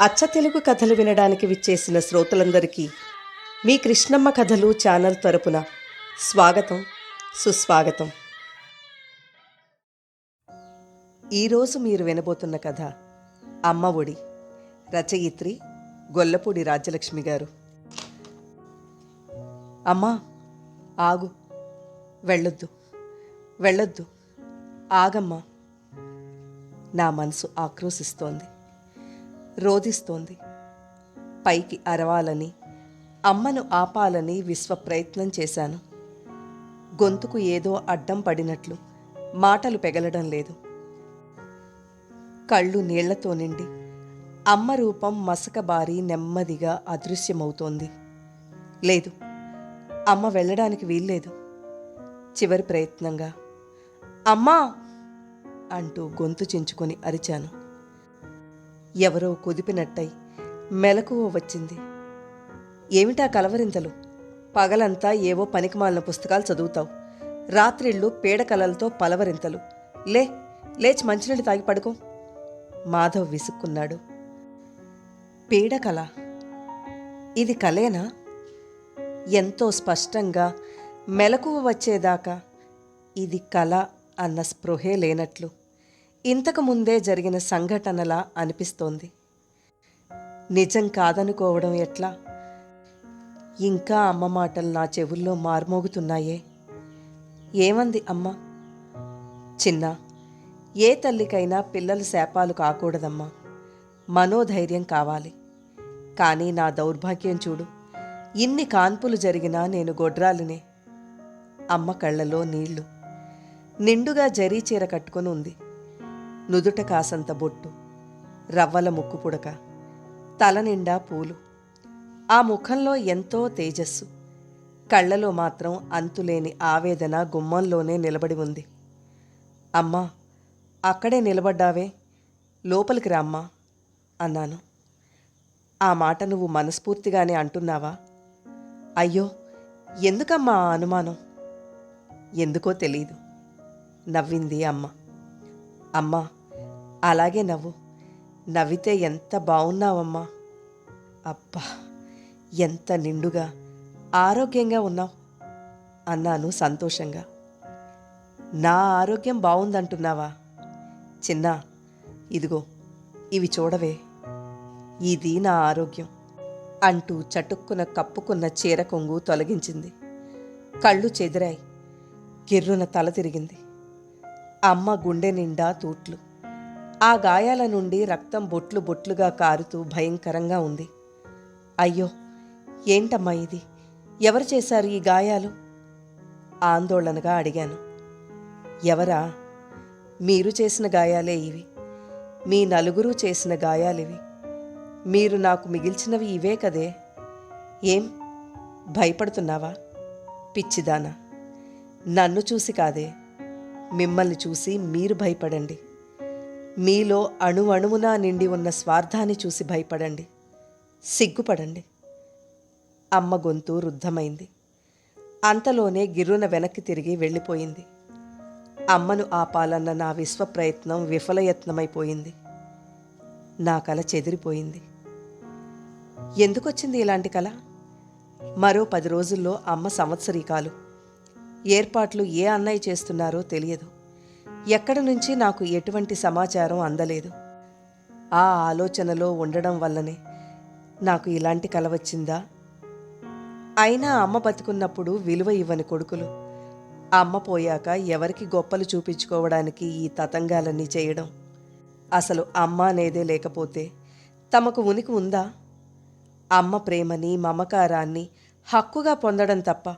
అచ్చ తెలుగు కథలు వినడానికి విచ్చేసిన శ్రోతలందరికీ మీ కృష్ణమ్మ కథలు ఛానల్ తరపున స్వాగతం, సుస్వాగతం. ఈరోజు మీరు వినబోతున్న కథ అమ్మ ఒడి. రచయిత్రి గొల్లపూడి రాజ్యలక్ష్మి గారు. అమ్మా, ఆగు, వెళ్ళొద్దు, వెళ్ళొద్దు, ఆగమ్మా. నా మనసు ఆక్రోశిస్తోంది, రోధిస్తోంది. పైకి అరవాలని, అమ్మను ఆపాలని విశ్వ ప్రయత్నం చేశాను. గొంతుకు ఏదో అడ్డం పడినట్లు మాటలు పెగలడం లేదు. కళ్ళు నీళ్లతో నిండి అమ్మ రూపం మసకబారి నెమ్మదిగా అదృశ్యమవుతోంది. లేదు, అమ్మ వెళ్ళడానికి వీల్లేదు. చివరి ప్రయత్నంగా అమ్మా అంటూ గొంతు చించుకొని అరిచాను. ఎవరో కుదిపినట్టయి మెలకువ వచ్చింది. ఏమిటా కలవరింతలు? పగలంతా ఏవో పనికిమాలిన పుస్తకాలు చదువుతావు, రాత్రిళ్ళు పీడకలలతో పలవరింతలు. లేచి మంచినీళ్ళు తాగి పడుకో. మాధవ్ విసుక్కున్నాడు. పీడకల? ఇది కలేనా? ఎంతో స్పష్టంగా మెలకువ వచ్చేదాకా ఇది కల అన్న స్పృహే లేనట్లు ఇంతకు ముందే జరిగిన సంఘటనలా అనిపిస్తోంది. నిజం కాదనుకోవడం ఎట్లా? ఇంకా అమ్మ మాటలు నా చెవుల్లో మార్మోగుతున్నాయే. ఏమంది అమ్మ? చిన్నా, ఏ తల్లికైనా పిల్లల శాపాలు కాకూడదమ్మా. మనోధైర్యం కావాలి. కానీ నా దౌర్భాగ్యం చూడు, ఇన్ని కాన్పులు జరిగినా నేను గొడ్రాలినే. అమ్మ కళ్ళలో నీళ్లు. నిండుగా జరీ చీర కట్టుకొని ఉంది. నుదుట కాసంత బొట్టు, రవ్వల ముక్కు పుడక, తల నిండా పూలు. ఆ ముఖంలో ఎంతో తేజస్సు. కళ్ళలో మాత్రం అంతులేని ఆవేదన గుమ్మంలోనే నిలబడి ఉంది. అమ్మా, అక్కడే నిలబడ్డావే, లోపలికి రామ్మా అన్నాను. ఆ మాట నువ్వు మనస్ఫూర్తిగానే అంటున్నావా? అయ్యో, ఎందుకమ్మా ఆ అనుమానం? ఎందుకో తెలీదు, నవ్వింది అమ్మ. అమ్మా, అలాగే నవ్వు. నవ్వితే ఎంత బాగున్నావమ్మా. అబ్బా, ఎంత నిండుగా ఆరోగ్యంగా ఉన్నావు అన్నాను సంతోషంగా. నా ఆరోగ్యం బాగుందంటున్నావా? చిన్నా, ఇదిగో ఇవి చూడవే, ఇది నా ఆరోగ్యం అంటూ చటుక్కున కప్పుకున్న చీర కొంగు తొలగించింది. కళ్ళు చెదిరాయి. గిర్రున తల తిరిగింది. అమ్మ గుండె నిండా తూట్లు. ఆ గాయాల నుండి రక్తం బొట్లు బొట్లుగా కారుతూ భయంకరంగా ఉంది. అయ్యో, ఏంటమ్మా ఇది? ఎవరు చేశారు ఈ గాయాలు? ఆందోళనగా అడిగాను. ఎవరా? మీరు చేసిన గాయాలే ఇవి. మీ నలుగురు చేసిన గాయాలివి. మీరు నాకు మిగిల్చినవి ఇవే కదే. ఏం భయపడుతున్నావా? పిచ్చిదానా, నన్ను చూసి కాదే, మిమ్మల్ని చూసి మీరు భయపడండి. మీలో అణువణువునా నిండి ఉన్న స్వార్థాన్ని చూసి భయపడండి, సిగ్గుపడండి. అమ్మ గొంతు రుద్ధమైంది. అంతలోనే గిర్రున వెనక్కి తిరిగి వెళ్ళిపోయింది. అమ్మను ఆపాలన్న నా విశ్వప్రయత్నం విఫలయత్నమైపోయింది. నా కల చెదిరిపోయింది. ఎందుకొచ్చింది ఇలాంటి కల? మరో 10 రోజుల్లో అమ్మ సంవత్సరీకాలు. ఏర్పాట్లు ఏ అన్నయ్య చేస్తున్నారో తెలియదు. ఎక్కడి నుంచి నాకు ఎటువంటి సమాచారం అందలేదు. ఆ ఆలోచనలో ఉండడం వల్లనే నాకు ఇలాంటి కల వచ్చిందా? అయినా అమ్మ బతుకున్నప్పుడు విలువ ఇవ్వని కొడుకులు, అమ్మ పోయాక ఎవరికి గొప్పలు చూపించుకోవడానికి ఈ తతంగాలన్నీ చేయడం. అసలు అమ్మ అనేదే లేకపోతే తమకు ఉనికి ఉందా? అమ్మ ప్రేమని, మమకారాన్ని హక్కుగా పొందడం తప్ప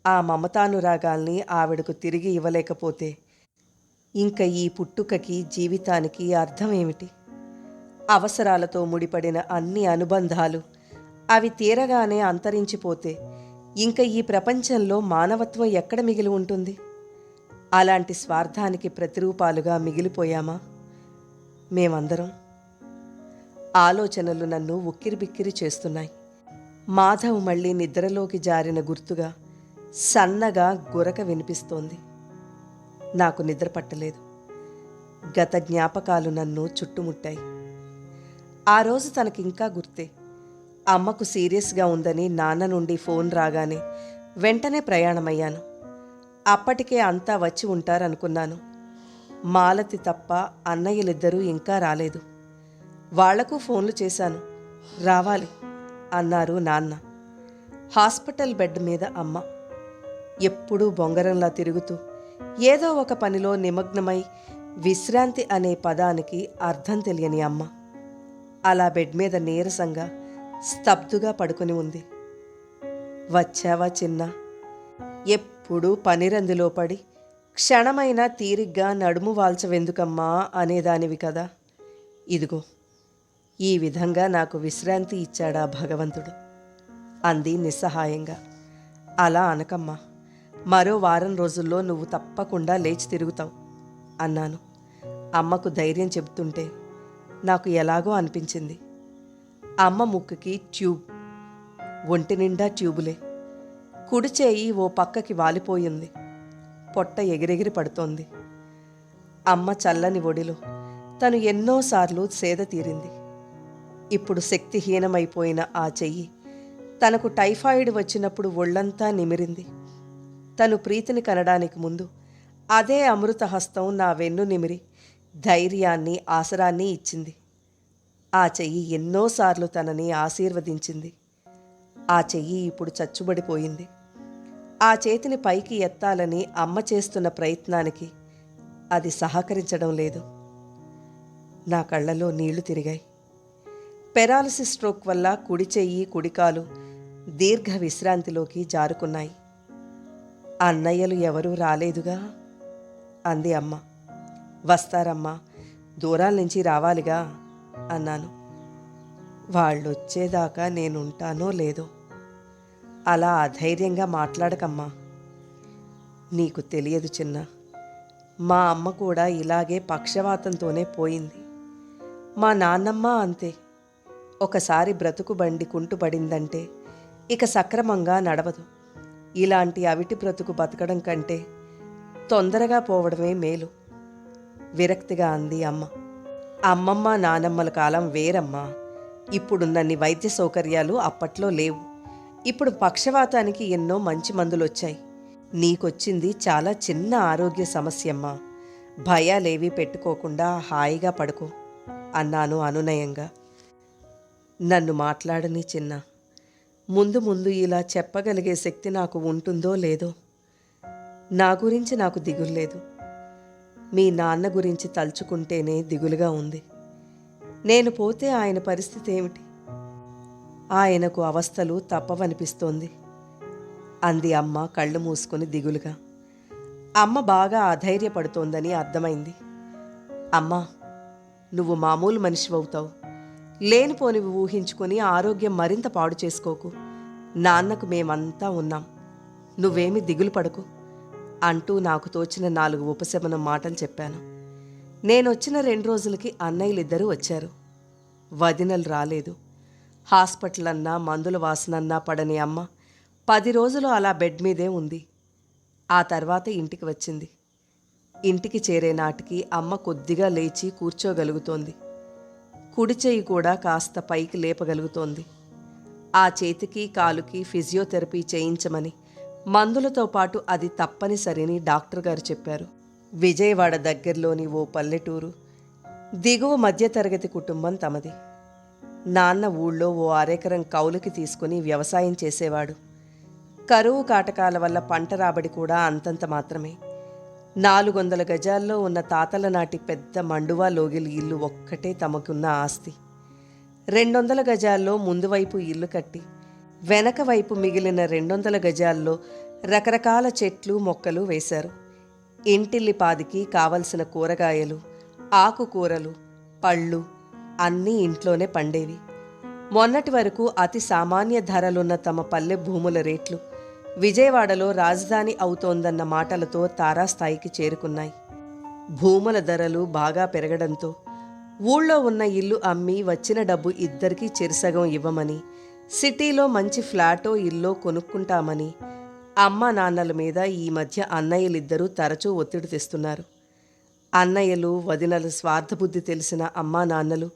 ఆ మమతానురాగాల్ని ఆవిడకు తిరిగి ఇవ్వలేకపోతే ఇంక ఈ పుట్టుకకి, జీవితానికి అర్థమేమిటి? అవసరాలతో ముడిపడిన అన్ని అనుబంధాలు అవి తీరగానే అంతరించిపోతే ఇంక ఈ ప్రపంచంలో మానవత్వం ఎక్కడ మిగిలి ఉంటుంది? అలాంటి స్వార్థానికి ప్రతిరూపాలుగా మిగిలిపోయామా మేమందరం? ఆలోచనలు నన్ను ఉక్కిరిబిక్కిరి చేస్తున్నాయి. మాధవ్ మళ్ళీ నిద్రలోకి జారిన గుర్తుగా సన్నగా గురక వినిపిస్తోంది. నాకు నిద్ర పట్టలేదు. గత జ్ఞాపకాలు నన్ను చుట్టుముట్టాయి. ఆ రోజు తనకింకా గుర్తే. అమ్మకు సీరియస్గా ఉందని నాన్న నుండి ఫోన్ రాగానే వెంటనే ప్రయాణమయ్యాను. అప్పటికే అంతా వచ్చి ఉంటారనుకున్నాను. మాలతి తప్ప అన్నయ్యలిద్దరూ ఇంకా రాలేదు. వాళ్లకు ఫోన్లు చేశాను. రావాలి అన్నారు నాన్న. హాస్పిటల్ బెడ్ మీద అమ్మ. ఎప్పుడూ బొంగరంలా తిరుగుతూ ఏదో ఒక పనిలో నిమగ్నమై విశ్రాంతి అనే పదానికి అర్థం తెలియని అమ్మ అలా బెడ్ మీద నీరసంగా స్తబ్దుగా పడుకుని ఉంది. వచ్చావా చిన్న? ఎప్పుడూ పనిరందులో పడి క్షణమైనా తీరిగ్గా నడుము వాల్చవెందుకమ్మా అనేదానివి కదా. ఇదిగో ఈ విధంగా నాకు విశ్రాంతి ఇచ్చాడా భగవంతుడు అంది నిస్సహాయంగా. అలా అనకమ్మా, మరో వారం రోజుల్లో నువ్వు తప్పకుండా లేచి తిరుగుతావు అన్నాను. అమ్మకు ధైర్యం చెబుతుంటే నాకు ఎలాగో అనిపించింది. అమ్మ ముక్కుకి ట్యూబ్, ఒంటి నిండా ట్యూబులే. కుడి చేయి ఓ పక్కకి వాలిపోయింది. పొట్ట ఎగిరెగిరి పడుతోంది. అమ్మ చల్లని ఒడిలో తను ఎన్నోసార్లు సేద తీరింది. ఇప్పుడు శక్తిహీనమైపోయిన ఆ చెయ్యి తనకు టైఫాయిడ్ వచ్చినప్పుడు ఒళ్లంతా నిమిరింది. తను ప్రీతిని కనడానికి ముందు అదే అమృత హస్తం నా వెన్ను నిమిరి ధైర్యాన్ని, ఆసరాన్ని ఇచ్చింది. ఆ చెయ్యి ఎన్నోసార్లు తనని ఆశీర్వదించింది. ఆ చెయ్యి ఇప్పుడు చచ్చుబడిపోయింది. ఆ చేతిని పైకి ఎత్తాలని అమ్మ చేస్తున్న ప్రయత్నానికి అది సహకరించడం లేదు. నా కళ్ళలో నీళ్లు తిరిగాయి. పెరాలసిస్ స్ట్రోక్ వల్ల కుడి చెయ్యి, కుడికాలు దీర్ఘ విశ్రాంతిలోకి జారుకున్నాయి. అన్నయ్యలు ఎవరూ రాలేదుగా అంది అమ్మ. వస్తారమ్మా, దూరాల నుంచి రావాలిగా అన్నాను. వాళ్ళొచ్చేదాకా నేనుంటానో లేదో. అలా అధైర్యంగా మాట్లాడకమ్మా. నీకు తెలియదు చిన్న, మా అమ్మ కూడా ఇలాగే పక్షవాతంతోనే పోయింది. మా నాన్నమ్మ అంతే. ఒకసారి బ్రతుకు బండి కుంటుపడిందంటే ఇక సక్రమంగా నడవదు. ఇలాంటి అవిటి బ్రతుకు బతకడం కంటే తొందరగా పోవడమే మేలు విరక్తిగా అంది అమ్మ. అమ్మమ్మ నానమ్మల కాలం వేరమ్మా. ఇప్పుడున్నన్ని వైద్య సౌకర్యాలు అప్పట్లో లేవు. ఇప్పుడు పక్షవాతానికి ఎన్నో మంచి మందులొచ్చాయి. నీకొచ్చింది చాలా చిన్న ఆరోగ్య సమస్యమ్మా. భయాలేవీ పెట్టుకోకుండా హాయిగా పడుకో అన్నాను అనునయంగా. నన్ను మాట్లాడని చిన్న. ముందు ముందు ఇలా చెప్పగలిగే శక్తి నాకు ఉంటుందో లేదో. నా గురించి నాకు దిగుల్లేదు. మీ నాన్న గురించి తలుచుకుంటేనే దిగులుగా ఉంది. నేను పోతే ఆయన పరిస్థితి ఏమిటి? ఆయనకు అవస్థలు తప్పవనిపిస్తోంది అంది అమ్మ కళ్ళు మూసుకొని దిగులుగా. అమ్మ బాగా అధైర్యపడుతోందని అర్థమైంది. అమ్మా, నువ్వు మామూలు మనిషివవుతావు. లేనిపోనివి ఊహించుకొని ఆరోగ్యం మరింత పాడు చేసుకోకు. నాన్నకు మేమంతా ఉన్నాం. నువ్వేమీ దిగులు పడకు అంటూ నాకు తోచిన 4 ఉపశమనం మాటలు చెప్పాను. నేనొచ్చిన 2 రోజులకి అన్నయ్యలిద్దరూ వచ్చారు. వదినలు రాలేదు. హాస్పిటల్ అన్నా మందుల వాసనన్నా పడని అమ్మ 10 రోజులు అలా బెడ్ మీదే ఉంది. ఆ తర్వాత ఇంటికి వచ్చింది. ఇంటికి చేరే నాటికి అమ్మ కొద్దిగా లేచి కూర్చోగలుగుతోంది. కుడి చెయ్యి కూడా కాస్త పైకి లేపగలుగుతోంది. ఆ చేతికి కాలుకి ఫిజియోథెరపీ చేయించమని, మందులతో పాటు అది తప్పనిసరిని డాక్టర్ గారు చెప్పారు. విజయవాడ దగ్గరలోని ఓ పల్లెటూరు, దిగువ మధ్యతరగతి కుటుంబం తమది. నాన్న ఊళ్ళో ఓ అరెకరం కౌలుకి తీసుకుని వ్యవసాయం చేసేవాడు. కరువు కాటకాల వల్ల పంట రాబడి కూడా అంతంత మాత్రమే. 400 గజాల్లో ఉన్న తాతల నాటి పెద్ద మండువా లోగిలి ఇల్లు ఒక్కటే తమకున్న ఆస్తి. 200 గజాల్లో ముందు వైపు ఇల్లు కట్టి, వెనక వైపు మిగిలిన 200 గజాల్లో రకరకాల చెట్లు, మొక్కలు వేశారు. ఇంటిల్లిపాదికి కావలసిన కూరగాయలు, ఆకుకూరలు, పళ్ళు అన్నీ ఇంట్లోనే పండేవి. మొన్నటి వరకు అతి సామాన్య ధరలున్న తమ పల్లె భూముల రేట్లు విజయవాడలో రాజధాని అవుతోందన్న మాటలతో తారాస్థాయికి చేరుకున్నాయి. భూముల ధరలు బాగా పెరగడంతో ఊళ్ళో ఉన్న ఇల్లు అమ్మి వచ్చిన డబ్బు ఇద్దరికీ చెరిసగం ఇవ్వమని, సిటీలో మంచి ఫ్లాటో ఇల్లో కొనుక్కుంటామని అమ్మా నాన్నల మీద ఈ మధ్య అన్నయ్యలిద్దరూ తరచూ ఒత్తిడి తెస్తున్నారు. అన్నయ్యలు, వదినలు స్వార్థబుద్ధి తెలిసిన అమ్మా నాన్నలు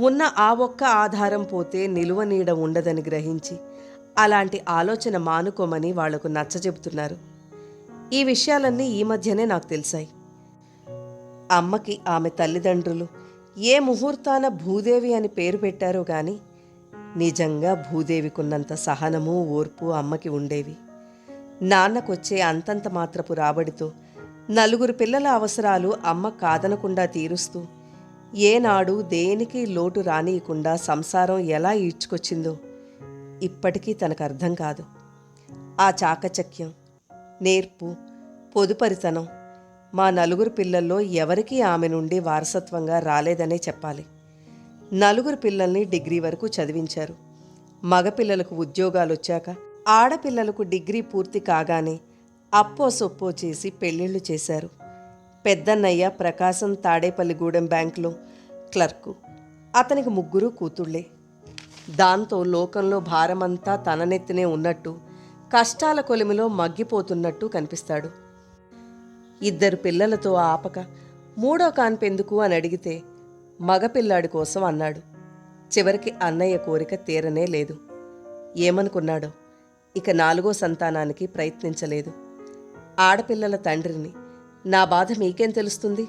ఉన్న ఆ ఒక్క ఆధారం పోతే నిలువ నీడ ఉండదని గ్రహించి అలాంటి ఆలోచన మానుకోమని వాళ్లకు నచ్చజెబుతున్నారు. ఈ విషయాలన్నీ ఈ మధ్యనే నాకు తెలిసాయి. అమ్మకి ఆమె తల్లిదండ్రులు ఏ ముహూర్తాన భూదేవి అని పేరు పెట్టారో గాని నిజంగా భూదేవికున్నంత సహనము ఓర్పు అమ్మకి ఉండేవి. నాన్నకొచ్చే అంతంత మాత్రపు రాబడితో నలుగురు పిల్లల అవసరాలు అమ్మ కాదనకుండా తీరుస్తూ ఏనాడు దేనికి లోటు రానియకుండా సంసారం ఎలా ఈడ్చుకొచ్చిందో ఇప్పటికీ తనకు అర్థం కాదు. ఆ చాకచక్యం, నేర్పు, పొదుపరితనం మా నలుగురు పిల్లల్లో ఎవరికీ ఆమె నుండి వారసత్వంగా రాలేదనే చెప్పాలి. నలుగురు పిల్లల్ని డిగ్రీ వరకు చదివించారు. మగపిల్లలకు ఉద్యోగాలొచ్చాక ఆడపిల్లలకు డిగ్రీ పూర్తి కాగానే అప్పో సొప్పో చేసి పెళ్ళిళ్ళు చేశారు. పెద్దన్నయ్య ప్రకాశం తాడేపల్లిగూడెం బ్యాంకులో క్లర్కు. అతనికి 3 కూతుళ్లే. దాంతో లోకంలో భారమంతా తన నెత్తినే ఉన్నట్టు కష్టాల కొలిమిలో మగ్గిపోతున్నట్టు కనిపిస్తాడు. 2 పిల్లలతో ఆపక 3వ కాన్పెందుకు అని అడిగితే మగపిల్లాడి కోసం అన్నాడు. చివరికి అన్నయ్య కోరిక తీరనే లేదు. ఏమనుకున్నాడో ఇక 4వ సంతానానికి ప్రయత్నించలేదు. ఆడపిల్లల తండ్రిని నా బాధ మీకేం తెలుస్తుంది?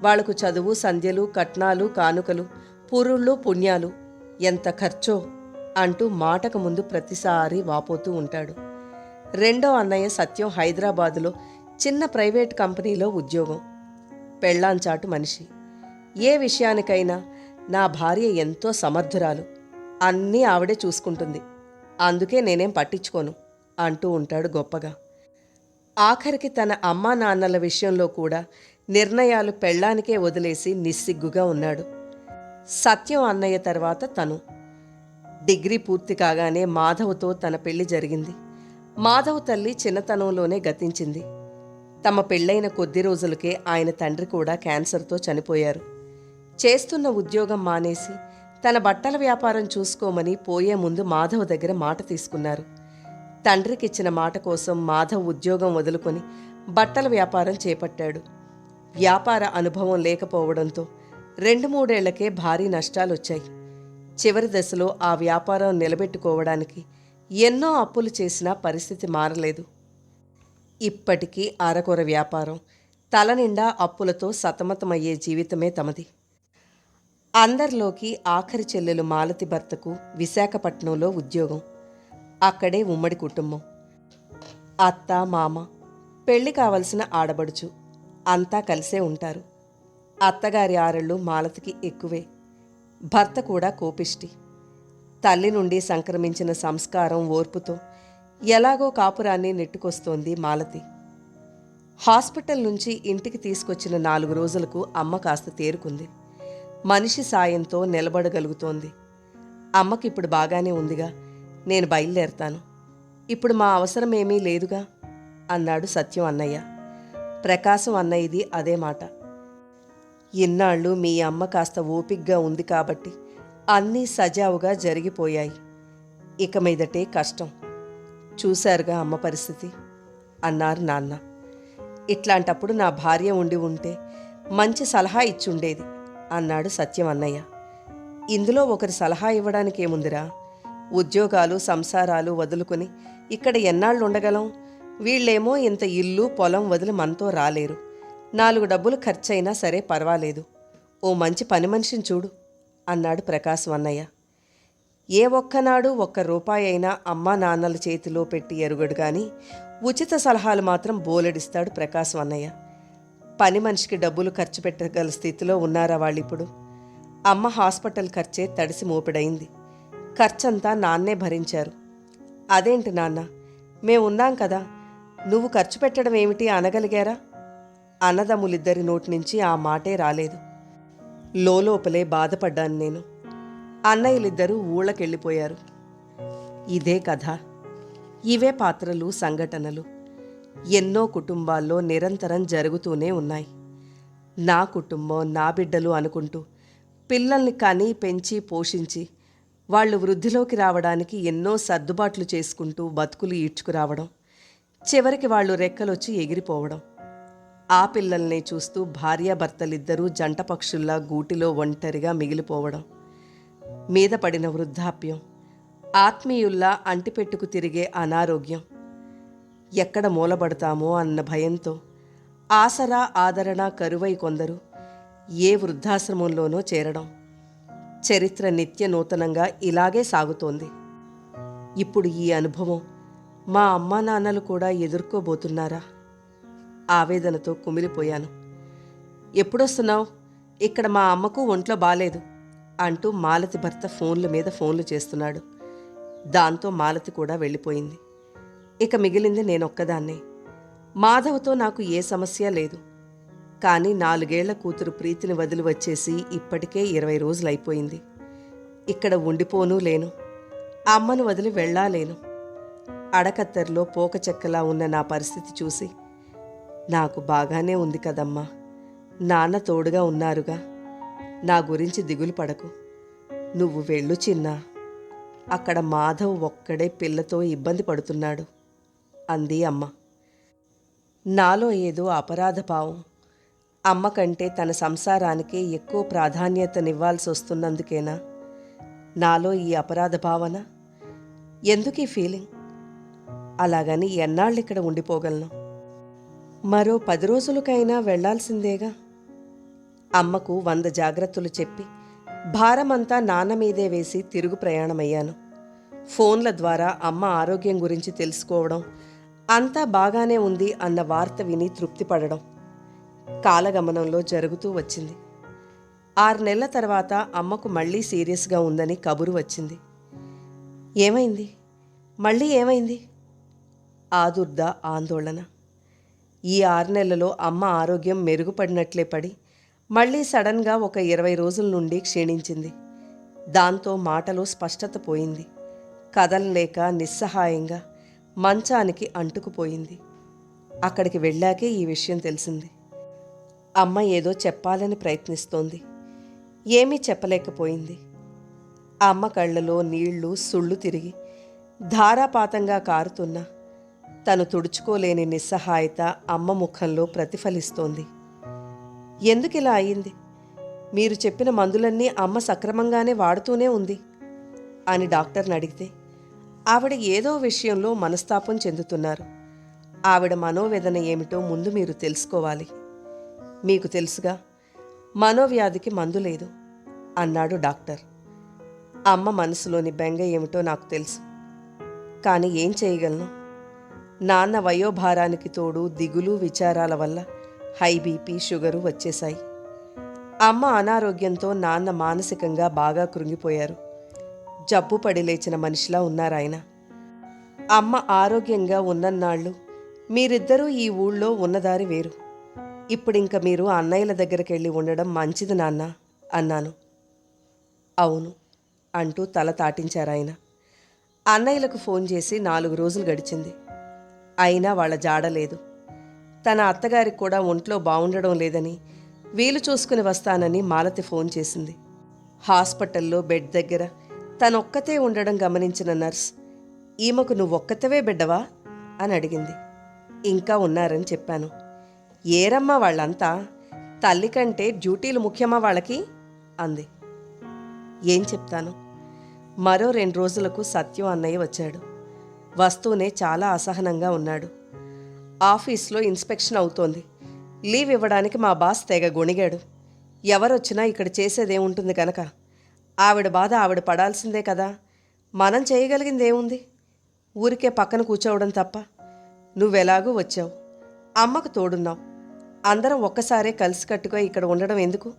వాళ్లకు చదువు, సంధ్యలు, కట్నాలు, కానుకలు, పురుళ్ళు, పుణ్యాలు ఎంత ఖర్చో అంటూ మాటకు ముందు ప్రతిసారి వాపోతూ ఉంటాడు. 2వ అన్నయ్య సత్యం హైదరాబాదులో చిన్న ప్రైవేట్ కంపెనీలో ఉద్యోగం. పెళ్ళాంచాటు మనిషి. ఏ విషయానికైనా నా భార్య ఎంతో సమర్థురాలు, అన్నీ ఆవిడే చూసుకుంటుంది, అందుకే నేనేం పట్టించుకోను అంటూ ఉంటాడు గొప్పగా. ఆఖరికి తన అమ్మా నాన్నల విషయంలో కూడా నిర్ణయాలు పెళ్ళానికే వదిలేసి నిస్సిగ్గుగా ఉన్నాడు. సత్యం అన్నయ్య తర్వాత తను. డిగ్రీ పూర్తి కాగానే మాధవ్తో తన పెళ్లి జరిగింది. మాధవ్ తల్లి చిన్నతనంలోనే గతించింది. తమ పెళ్ళైన కొద్ది రోజులకే ఆయన తండ్రి కూడా క్యాన్సర్తో చనిపోయారు. చేస్తున్న ఉద్యోగం మానేసి తన బట్టల వ్యాపారం చూసుకోమని పోయే ముందు మాధవ్ దగ్గర మాట తీసుకున్నారు. తండ్రికిచ్చిన మాట కోసం మాధవ్ ఉద్యోగం వదులుకొని బట్టల వ్యాపారం చేపట్టాడు. వ్యాపార అనుభవం లేకపోవడంతో 2-3 ఏళ్లకే భారీ నష్టాలొచ్చాయి. చివరి దశలో ఆ వ్యాపారం నిలబెట్టుకోవడానికి ఎన్నో అప్పులు చేసినా పరిస్థితి మారలేదు. ఇప్పటికీ అరకొర వ్యాపారం, తలనిండా అప్పులతో సతమతమయ్యే జీవితమే తమది. అందరిలోకి ఆఖరి చెల్లెలు మాలతి భర్తకు విశాఖపట్నంలో ఉద్యోగం. అక్కడే ఉమ్మడి కుటుంబం. అత్త, మామ, పెళ్లి కావలసిన ఆడబడుచు అంతా కలిసే ఉంటారు. అత్తగారి ఆరళ్ళు మాలతికి ఎక్కువే. భర్త కూడా కోపిష్టి. తల్లి నుండి సంక్రమించిన సంస్కారం, ఓర్పుతో ఎలాగో కాపురాన్ని నెట్టుకొస్తోంది మాలతి. హాస్పిటల్ నుంచి ఇంటికి తీసుకొచ్చిన 4 రోజులకు అమ్మ కాస్త తేరుకుంది. మనిషి సాయంతో నిలబడగలుగుతోంది. అమ్మకిప్పుడు బాగానే ఉందిగా, నేను బయలుదేరతాను, ఇప్పుడు మా అవసరమేమీ లేదుగా అన్నాడు సత్యం అన్నయ్య. ప్రకాశం అన్నయ్యది అదే మాట. ఇన్నాళ్ళు మీ అమ్మ కాస్త ఓపిగ్గా ఉంది కాబట్టి అన్నీ సజావుగా జరిగిపోయాయి. ఇక మీదటే కష్టం. చూశారుగా అమ్మ పరిస్థితి అన్నారు నాన్న. ఇట్లాంటప్పుడు నా భార్య ఉండి ఉంటే మంచి సలహా ఇచ్చుండేది అన్నాడు సత్యం అన్నయ్య. ఇందులో ఒకరి సలహా ఇవ్వడానికి ఏముందిరా? ఉద్యోగాలు, సంసారాలు వదులుకొని ఇక్కడ ఎన్నాళ్ళు ఉండగలం? వీళ్ళేమో ఇంత ఇల్లు, పొలం వదిలి మనతో రాలేరు. 4 డబ్బులు ఖర్చయినా సరే పర్వాలేదు, ఓ మంచి పని మనిషిని చూడు అన్నాడు ప్రకాశం అన్నయ్య. ఏ ఒక్కనాడు 1 రూపాయి అయినా అమ్మా నాన్నల చేతిలో పెట్టి ఎరుగడు గాని ఉచిత సలహాలు మాత్రం బోలెడిస్తాడు ప్రకాశం అన్నయ్య. పని మనిషికి డబ్బులు ఖర్చు పెట్టగల స్థితిలో ఉన్నారా వాళ్ళిప్పుడు? అమ్మ హాస్పిటల్ ఖర్చే తడిసి మోపిడైంది. ఖర్చంతా నాన్నే భరించారు. అదేంటి నాన్న, మేమున్నాం కదా, నువ్వు ఖర్చు పెట్టడం ఏమిటి అనగలిగారా? అన్నదమ్ములిద్దరి నోటి నుంచి ఆ మాటే రాలేదు. లోపలే బాధపడ్డాను నేను. అన్నయ్యలిద్దరూ ఊళ్ళకెళ్ళిపోయారు. ఇదే కథ, ఇవే పాత్రలు, సంఘటనలు ఎన్నో కుటుంబాల్లో నిరంతరం జరుగుతూనే ఉన్నాయి. నా కుటుంబం, నా బిడ్డలు అనుకుంటూ పిల్లల్ని కని, పెంచి, పోషించి వాళ్ళు వృద్ధిలోకి రావడానికి ఎన్నో సర్దుబాట్లు చేసుకుంటూ బతుకులు ఈడ్చుకురావడం, చివరికి వాళ్ళు రెక్కలొచ్చి ఎగిరిపోవడం. ఆ పిల్లల్ని చూస్తూ భార్యాభర్తలిద్దరూ జంట పక్షుల్లా గూటిలో ఒంటరిగా మిగిలిపోవడం. మీద పడిన వృద్ధాప్యం, ఆత్మీయుల్లా అంటిపెట్టుకు తిరిగే అనారోగ్యం, ఎక్కడ మూలబడతామో అన్న భయంతో ఆసరా ఆదరణ కరువై కొందరు ఏ వృద్ధాశ్రమంలోనో చేరడం. చరిత్ర నిత్య నూతనంగా ఇలాగే సాగుతోంది. ఇప్పుడు ఈ అనుభవం మా అమ్మా నాన్నలు కూడా ఎదుర్కోబోతున్నారా? ఆవేదనతో కుమిలిపోయాను. ఎప్పుడొస్తున్నావు? ఇక్కడ మా అమ్మకు ఒంట్లో బాలేదు అంటూ మాలతి భర్త ఫోన్ల మీద ఫోన్లు చేస్తున్నాడు. దాంతో మాలతి కూడా వెళ్ళిపోయింది. ఇక మిగిలింది నేనొక్కదాన్నే. మాధవ్తో నాకు ఏ సమస్య లేదు. కానీ 4 ఏళ్ల కూతురు ప్రీతిని వదిలి వచ్చేసి ఇప్పటికే 20 రోజులైపోయింది. ఇక్కడ ఉండిపోనూ లేను, అమ్మను వదిలి వెళ్ళాలేను. అడకత్తెరలో పోకచెక్కలా ఉన్న నా పరిస్థితి చూసి, నాకు బాగానే ఉంది కదమ్మా, నాన్న తోడుగా ఉన్నారుగా, నా గురించి దిగులు పడకు, నువ్వు వెళ్ళు చిన్నా, అక్కడ మాధవ్ ఒక్కడే పిల్లతో ఇబ్బంది పడుతున్నాడు అంది అమ్మ. నాలో ఏదో అపరాధభావం, అమ్మ కంటే తన సంసారానికే ఎక్కువ ప్రాధాన్యతనివ్వాల్సి వస్తున్నందుకేనా నాలో ఈ అపరాధ భావన? ఎందుకీ ఫీలింగ్? అలాగని ఎన్నాళ్ళు ఇక్కడ ఉండిపోగలను? మరో 10 రోజులకైనా వెళ్లాల్సిందేగా. అమ్మకు 100 జాగ్రత్తలు చెప్పి భారమంతా నాన్న మీదే వేసి తిరుగు ప్రయాణమయ్యాను. ఫోన్ల ద్వారా అమ్మ ఆరోగ్యం గురించి తెలుసుకోవడం, అంతా బాగానే ఉంది అన్న వార్త విని తృప్తిపడడం కాలగమనంలో జరుగుతూ వచ్చింది. 6 నెలల తర్వాత అమ్మకు మళ్ళీ సీరియస్గా ఉందని కబురు వచ్చింది. ఏమైంది? మళ్ళీ ఏమైంది? ఆదుర్ద, ఆందోళన. ఈ 6 నెలలలో అమ్మ ఆరోగ్యం మెరుగుపడినట్లే పడి మళ్ళీ సడన్గా ఒక 20 రోజుల నుండి క్షీణించింది. దాంతో మాటలో స్పష్టత పోయింది. కదలలేక నిస్సహాయంగా మంచానికి అంటుకుపోయింది. అక్కడికి వెళ్ళాకే ఈ విషయం తెలిసింది. అమ్మ ఏదో చెప్పాలని ప్రయత్నిస్తోంది, ఏమీ చెప్పలేకపోయింది. అమ్మ కళ్ళలో నీళ్లు సుళ్ళు తిరిగి ధారాపాతంగా కారుతున్నా తను తుడుచుకోలేని నిస్సహాయత అమ్మ ముఖంలో ప్రతిఫలిస్తోంది. ఎందుకిలా అయింది? మీరు చెప్పిన మందులన్నీ అమ్మ సక్రమంగానే వాడుతూనే ఉంది అని డాక్టర్ని అడిగితే, ఆవిడ ఏదో విషయంలో మనస్తాపం చెందుతున్నారు. ఆవిడ మనోవేదన ఏమిటో ముందు మీరు తెలుసుకోవాలి. మీకు తెలుసుగా, మనోవ్యాధికి మందు లేదు అన్నాడు డాక్టర్. అమ్మ మనసులోని బెంగ ఏమిటో నాకు తెలుసు. కానీ ఏం చేయగలను? నాన్న వయోభారానికి తోడు దిగులు విచారాల వల్ల హై బీపీ, షుగరు వచ్చేశాయి. అమ్మ అనారోగ్యంతో నాన్న మానసికంగా బాగా కృంగిపోయారు. జబ్బు పడి లేచిన మనిషిలా ఉన్నారాయన. అమ్మ ఆరోగ్యంగా ఉన్నన్నాళ్ళు మీరిద్దరూ ఈ ఊళ్ళో ఉన్నదారి వేరు. ఇప్పుడింక మీరు అన్నయ్యల దగ్గరికి ఉండడం మంచిది నాన్న అన్నాను. అవును అంటూ తల తాటించారాయన. అన్నయ్యలకు ఫోన్ చేసి 4 రోజులు గడిచింది. అయినా వాళ్ళ జాడలేదు. తన అత్తగారికి కూడా ఒంట్లో బాగుండడం లేదని, వీలు చూసుకుని వస్తానని మాలతి ఫోన్ చేసింది. హాస్పిటల్లో బెడ్ దగ్గర తనొక్కతే ఉండడం గమనించిన నర్స్, ఈమెకు నువ్వొక్కతవే బిడ్డవా అని అడిగింది. ఇంకా ఉన్నారని చెప్పాను. ఏరమ్మా వాళ్ళంతా, తల్లి కంటే డ్యూటీలు ముఖ్యమా వాళ్ళకి అంది. ఏం చెప్తాను? మరో 2 రోజులకు సత్యం అన్నయ్య వచ్చాడు. వస్తూనే చాలా అసహనంగా ఉన్నాడు. ఆఫీస్లో ఇన్స్పెక్షన్ అవుతోంది. లీవ్ ఇవ్వడానికి మా బాస్ తెగ గొణిగాడు. ఎవరొచ్చినా ఇక్కడ చేసేదేముంటుంది కనుక ఆవిడ బాధ ఆవిడ పడాల్సిందే కదా. మనం చేయగలిగిందేముంది? ఊరికే పక్కన కూర్చోవడం తప్ప. నువ్వెలాగూ వచ్చావు, అమ్మకు తోడున్నావు. అందరం ఒక్కసారే కలిసికట్టుగా ఇక్కడ ఉండడం ఎందుకు?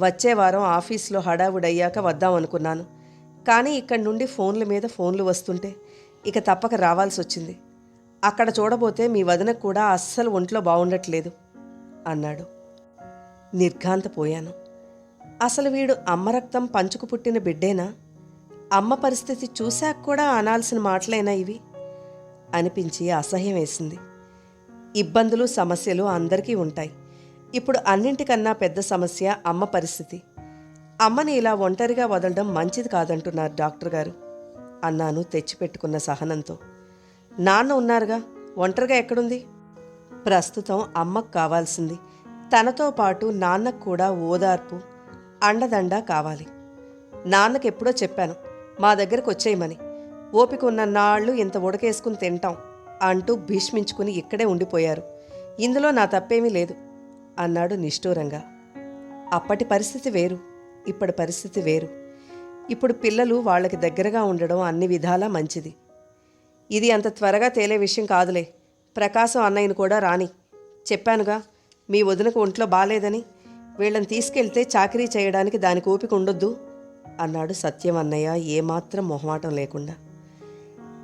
వచ్చే వారం ఆఫీస్లో హడావుడయ్యాక వద్దామనుకున్నాను. కానీ ఇక్కడి నుండి ఫోన్ల మీద ఫోన్లు వస్తుంటే ఇక తప్పక రావాల్సి వచ్చింది. అక్కడ చూడబోతే మీ వదినకు కూడా అస్సలు ఒంట్లో బాగుండట్లేదు అన్నాడు. నిర్ఘాంతపోయాను. అసలు వీడు అమ్మ రక్తం పంచుకు పుట్టిన బిడ్డేనా? అమ్మ పరిస్థితి చూశాక కూడా అనాల్సిన మాటలేనా ఇవి అనిపించి అసహ్యం వేసింది. ఇబ్బందులు, సమస్యలు అందరికీ ఉంటాయి. ఇప్పుడు అన్నింటికన్నా పెద్ద సమస్య అమ్మ పరిస్థితి. అమ్మని ఇలా ఒంటరిగా వదలడం మంచిది కాదంటున్నారు డాక్టర్ గారు అన్నాను తెచ్చిపెట్టుకున్న సహనంతో. నాన్న ఉన్నారుగా, ఒంటరిగా ఎక్కడుంది? ప్రస్తుతం అమ్మకు కావాల్సింది తనతో పాటు నాన్నకు కూడా ఓదార్పు, అండదండ కావాలి. నాన్నకెప్పుడో చెప్పాను మా దగ్గరకు వచ్చేయమని. ఓపిక ఉన్న నాళ్ళు ఇంత ఉడకేసుకుని తింటాం అంటూ భీష్మించుకుని ఇక్కడే ఉండిపోయారు. ఇందులో నా తప్పేమీ లేదు అన్నాడు నిష్ఠూరంగా. అప్పటి పరిస్థితి వేరు, ఇప్పటి పరిస్థితి వేరు. ఇప్పుడు పిల్లలు వాళ్ళకి దగ్గరగా ఉండడం అన్ని విధాలా మంచిది. ఇది అంత త్వరగా తేలే విషయం కాదులే. ప్రకాశం అన్నయ్యను కూడా రాని. చెప్పానుగా మీ వదినకు ఒంట్లో బాలేదని. వీళ్ళని తీసుకెళ్తే చాకరీ చేయడానికి దానికి ఓపిక ఉండొద్దు అన్నాడు సత్యం అన్నయ్య ఏమాత్రం మొహమాటం లేకుండా.